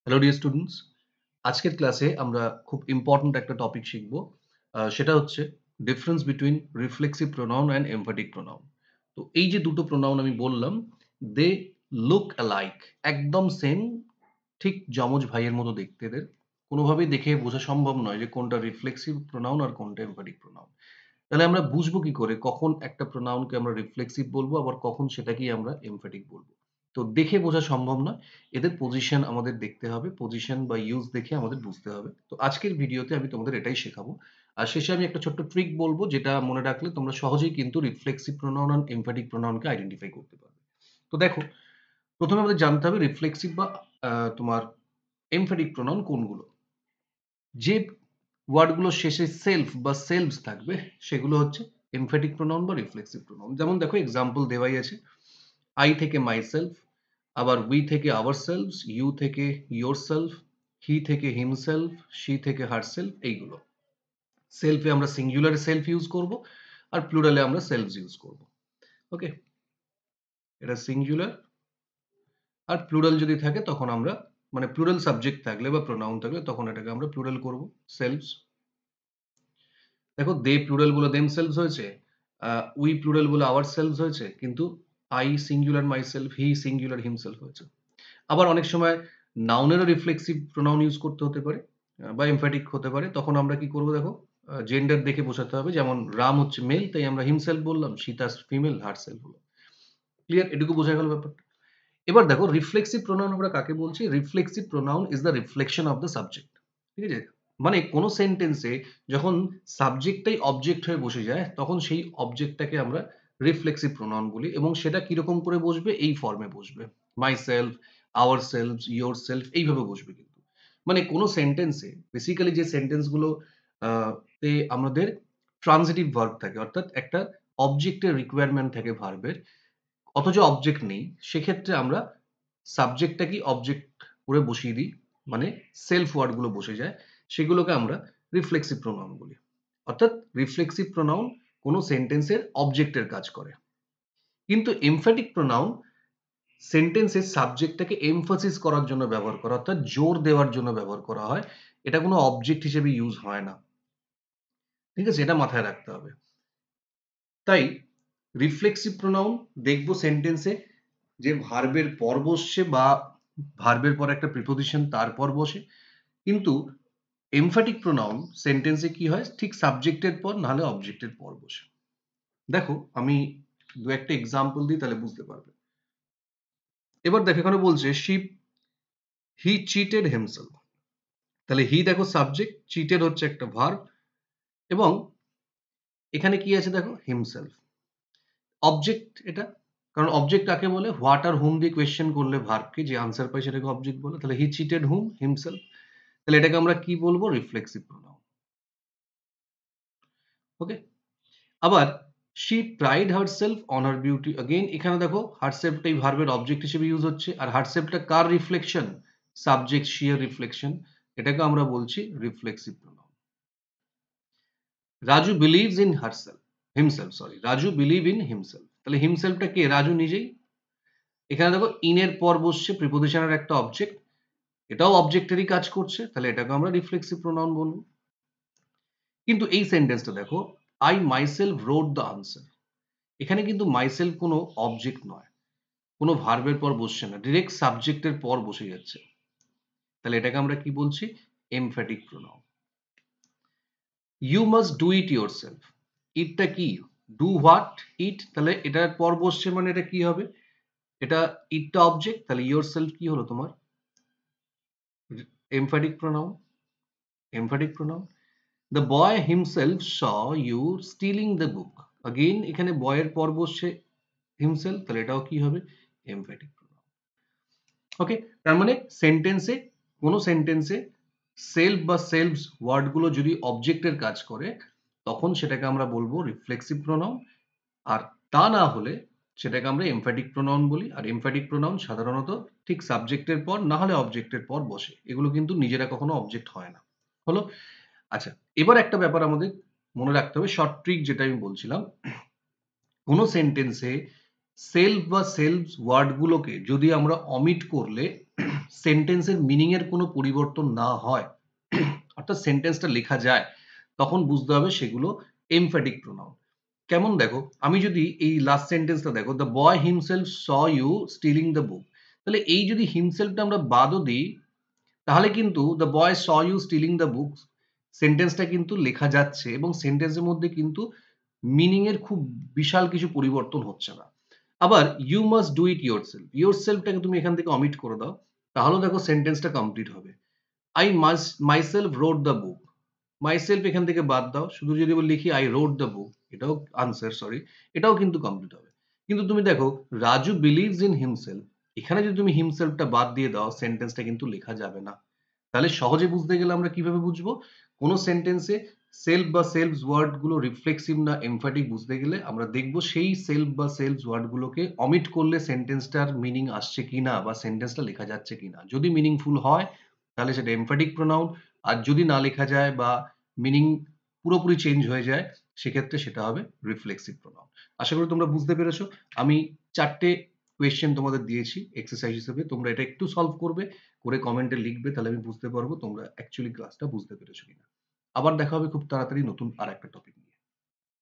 Hello dear students, আজকের ক্লাসে আমরা খুব ইম্পর্ট্যান্ট একটা টপিক শিখব। সেটা হচ্ছে difference between reflexive pronoun and emphatic pronoun. তো এই যে দুটো প্রোনাউন আমি বললাম, দে লুক অ্যালাইক, একদম সেম, ঠিক যমজ ভাইয়ের মতো দেখতে এদের। কোনোভাবেই দেখে বোঝা সম্ভব নয় যে কোনটা রিফ্লেক্সিভ প্রোনাউন আর কোনটা এমফ্যাটিক প্রোনাউন। তাহলে আমরা বুঝবো কি করে কখন একটা প্রোনাউনকে আমরা রিফ্লেক্সিভ বলবো আবার কখন সেটাকেই আমরা এমফ্যাটিক বলবো? তো দেখে বোঝা সম্ভব নয়। এদের পজিশন আমাদের দেখতে হবে। পজিশন বা ইউজ দেখে আমাদের বুঝতে হবে। তো আজকের ভিডিওতে আমি তোমাদের এটাই শেখাবো। আর শেষে আমি একটা ছোট্ট ট্রিক বলবো, যেটা মনে রাখলে তোমরা সহজেই কিন্তু রিফ্লেক্সিভ প্রোনাউন আর এমফ্যাটিক প্রোনাউনকে আইডেন্টিফাই করতে পারবে। তো দেখো, ১ম এ আমাদের জানতে হবে রিফ্লেক্সিভ বা তোমার এমফ্যাটিক প্রোনাউন কোনগুলো? যে ওয়ার্ডগুলোর শেষে সেলফ বা সেলভস থাকবে সেগুলো হচ্ছে এমফ্যাটিক প্রোনাউন বা রিফ্লেক্সিভ প্রোনাউন। যেমন দেখো এক্সাম্পল দেওয়াই আছে। I থেকে মাইসেলফ, আবার we থেকে আওয়ারসেলভস, you থেকে yourself, he থেকে himself, she থেকে herself, এইগুলো। সেলফে আমরা সিঙ্গুলারে সেলফ ইউজ করব আর প্লুরালে আমরা সেলভস ইউজ করব। ওকে? এটা সিঙ্গুলার, আর প্লুরাল যদি থাকে তখন আমরা, মানে প্লুরাল সাবজেক্ট থাকলে বা প্রোনাউন থাকলে তখন এটাকে আমরা প্লুরাল করব, সেলভস। দেখো, দে প্লুরাল বলে দেমসেলভস হয়েছে, উই প্লুরাল বলে আওয়ারসেলভস হয়েছে, কিন্তু I singular myself, he singular himself হয়েছে। আবার অনেক সময় নাউনেরও রিফ্লেক্সিভ প্রোনাউন ইউজ করতে হতে পারে, বা এমফ্যাটিক হতে পারে। তখন আমরা কি করব দেখো, জেন্ডার দেখে বোঝাতে হবে। যেমন রাম হচ্ছে মেল, তাই আমরা হিমসেলফ বললাম, সীতা ফিমেল, হারসেলফ হলো। ক্লিয়ার? এটুকু বোঝা গেল ব্যাপারটা। এবার দেখো রিফ্লেক্সিভ প্রোনাউন আমরা কাকে বলছি? Reflexive pronoun is the reflection of the subject. ঠিক আছে? মানে কোন সেন্টেন্সে যখন সাবজেক্টটাই অবজেক্ট হয়ে বসে যায়, তখন সেই অবজেক্টটাকে আমরা রিফ্লেক্সিভ প্রোনাউন বলি, এবং সেটা কিরকম করে বসবে? এই ফর্মে বসবে। মাইসেলফ, আওয়ারসেলভস, ইয়োরসেলফ, এইভাবে বসবে কিন্তু। মানে কোন সেন্টেন্সে বেসিক্যালি যে সেন্টেন্স গুলো তে আমাদের ট্রানজিটিভ ভার্ব থাকে, অর্থাৎ একটা অবজেক্টের রিকোয়ারমেন্ট থাকে ভার্বের, অথচ অবজেক্ট নেই, সেক্ষেত্রে আমরা সাবজেক্টটাকেই অবজেক্ট করে বসিয়ে দিই। মানে সেলফ ওয়ার্ড গুলো বসে যায়। সেগুলোকে আমরা রিফ্লেক্সিভ প্রোনাউন বলি। অর্থাৎ রিফ্লেক্সিভ প্রোনাউন কোন সেন্টেন্সের অবজেক্টের কাজ করে। কিন্তু এমফ্যাটিক প্রোনাউন সেন্টেন্সের সাবজেক্টটাকে এমফাসিস করার জন্য ব্যবহার করা, অর্থাৎ জোর দেওয়ার জন্য ব্যবহার করা হয়। এটা কোনো অবজেক্ট হিসেবে ইউজ হয় না। ঠিক আছে? এটা মাথায় রাখতে হবে। তাই রিফ্লেক্সিভ প্রোনাউন দেখব সেন্টেন্সে যে ভার্বের পর বসছে, বা ভার্বের পর একটা প্রিপোজিশন তারপর বসে। কিন্তু এমফ্যাটিক প্রোনাউন সেন্টেন্সে কি হয়? ঠিক সাবজেক্টের পর, না হলে অবজেক্টের পর বসে। দেখো, আমি দু একটা এক্সাম্পল দিই, তাহলে বুঝতে পারবে। এবার দেখো, এখানে বলছে হি চিটেড হিমসেলফ। তাহলে হি দেখো সাবজেক্ট, চিটেড হচ্ছে একটা ভার্ব, এবং এখানে কি আছে দেখো, হিমসেলফ অবজেক্ট। এটা কারণ অবজেক্ট কাকে বলে? হোয়াট আর হুম দিয়ে কোয়েশ্চেন করলে ভার্বকে যে আনসার পাই সেটাকে অবজেক্ট বলে। তাহলে হি চিটেড হুম? হিমসেলফ। তাহলে এটাকে আমরা কি বলবো? Reflexive pronoun. ওকে? আবার she pride herself on her beauty, again এখানে দেখো হারসেলফটাই ভার্বের অবজেক্ট হিসেবে ইউজ হচ্ছে, আর হারসেলফটা কার রিফ্লেকশন? সাবজেক্ট she এর রিফ্লেকশন। এটাকে আমরা বলছি reflexive pronoun. Raju believes in herself, himself, sorry, Raju believe in himself. তাহলে হিমসেলফটা কে? রাজু নিজেই। এখানে দেখো ইন এর পর বসছে প্রিপোজিশনের একটা অবজেক্ট, এটাও অবজেক্টেরই কাজ করছে, তাহলে এটাকে আমরা রিফ্লেক্সিভ প্রোনাউন বলবো। কিন্তু এই সেন্টেন্সটা দেখো, I myself wrote the answer. এখানে কিন্তু মাইসেলফ কোনো অবজেক্ট নয়, কোনো ভার্বের পর বসছে না, ডিরেক্ট সাবজেক্টের পর বসে যাচ্ছে। তাহলে এটাকে আমরা কি বলছি? Emphatic pronoun. You must do it yourself. ইটটা কি? Do what? ইট। তাহলে এটার পর বসছে, মানে এটা কি হবে? এটা ইটটা অবজেক্ট, তাহলে ইয়োরসেলফ কি হলো তোমার? Emphatic pronoun. Emphatic pronoun. The boy himself saw you stealing the book. Again এখানে বয়ের পর বসছে হিমসেলফ, তাহলে এটাও কি হবে? Emphatic pronoun. ওকে? তার মানে সেন্টেন্সে, কোন সেন্টেন্সে সেলফ বা সেলভস ওয়ার্ড গুলো যদি অবজেক্টের কাজ করে, তখন সেটাকে আমরা বলবো রিফ্লেক্সিভ প্রোনাউন। আর তা না হলে সেটাকে আমরা এমফ্যাটিক প্রোনাউন বলি। আর এমফ্যাটিক প্রোনাউন সাধারণত ঠিক সাবজেক্টের পর, না হলে অবজেক্টের পর বসে। এগুলো কিন্তু নিজেরা কখনো অবজেক্ট হয় না। হলো? আচ্ছা, এবার একটা ব্যাপার আমাদের মনে রাখতে হবে, শর্ট ট্রিক যেটা আমি বলছিলাম। কোন সেন্টেন্সে সেলফ বা সেলভস ওয়ার্ড গুলোকে যদি আমরা অমিট করলে সেন্টেন্সের মিনিং এর কোনো পরিবর্তন না হয়, অর্থাৎ সেন্টেন্সটা লেখা যায়, তখন বুঝতে হবে সেগুলো এমফ্যাটিক প্রোনাউন। কেমন দেখো, আমি যদি এই লাস্ট সেন্টেন্সটা দেখো, "the boy himself saw you stealing the book", তাহলে এই যদি হিমসেলফটা আমরা বাদও দিই, তাহলে কিন্তু "the boy saw you stealing the books" সেন্টেন্সটা কিন্তু লেখা যাচ্ছে এবং সেন্টেন্সের মধ্যে কিন্তু মিনিং এর খুব বিশাল কিছু পরিবর্তন হচ্ছে না। আবার "you must do it yourself", ইয়োরসেলফটাকে তুমি এখান থেকে অমিট করে দাও, তাহলেও দেখো সেন্টেন্সটা কমপ্লিট হবে। "I myself wrote the book", myself এখান থেকে বাদ দাও। শুধু যদি লিখি "আই রোট দ্য বুক", এটাও আনসার সরি, এটাও কিন্তু কমপ্লিট হবে। কিন্তু তুমি দেখো "রাজু বিলিভস ইন হিমসেলফ", এখানে যদি তুমি হিমসেলফটা বাদ দিয়ে দাও, সেন্টেন্সটা কিন্তু লেখা যাবে না। তাহলে সহজে বুঝতে গেলে আমরা কিভাবে বুঝবো? কোন সেন্টেন্সে সেলফ বা সেলফস ওয়ার্ড গুলো রিফ্লেক্সিভ না এমফ্যাটিক বুঝতে গেলে আমরা দেখব সেই সেলফ বা সেলফস ওয়ার্ড গুলোকে অমিট করলে সেন্টেন্সটার মিনিং আসছে কিনা বা সেন্টেন্সটা লেখা যাচ্ছে কিনা। যদি মিনিংফুল হয় তাহলে সেটা এমফ্যাটিক প্রোনাউন, আর যদি না লেখা যায় বা মিনিং পুরোপুরি চেঞ্জ হয়ে যায়, সেক্ষেত্রে সেটা হবে রিফ্লেক্সিভ প্রোনাউন। আশা করি তোমরা বুঝতে পেরেছো। আমি ৪ টে কোয়েশ্চেন তোমাদের দিয়েছি এক্সারসাইজ হিসেবে। তোমরা এটা একটু সলভ করবে, করে কমেন্টে লিখবে, তাহলে আমি বুঝতে পারবো তোমরা অ্যাকচুয়ালি ক্লাসটা বুঝতে পেরেছো কিনা। আবার দেখা হবে খুব তাড়াতাড়ি নতুন আরেকটা টপিক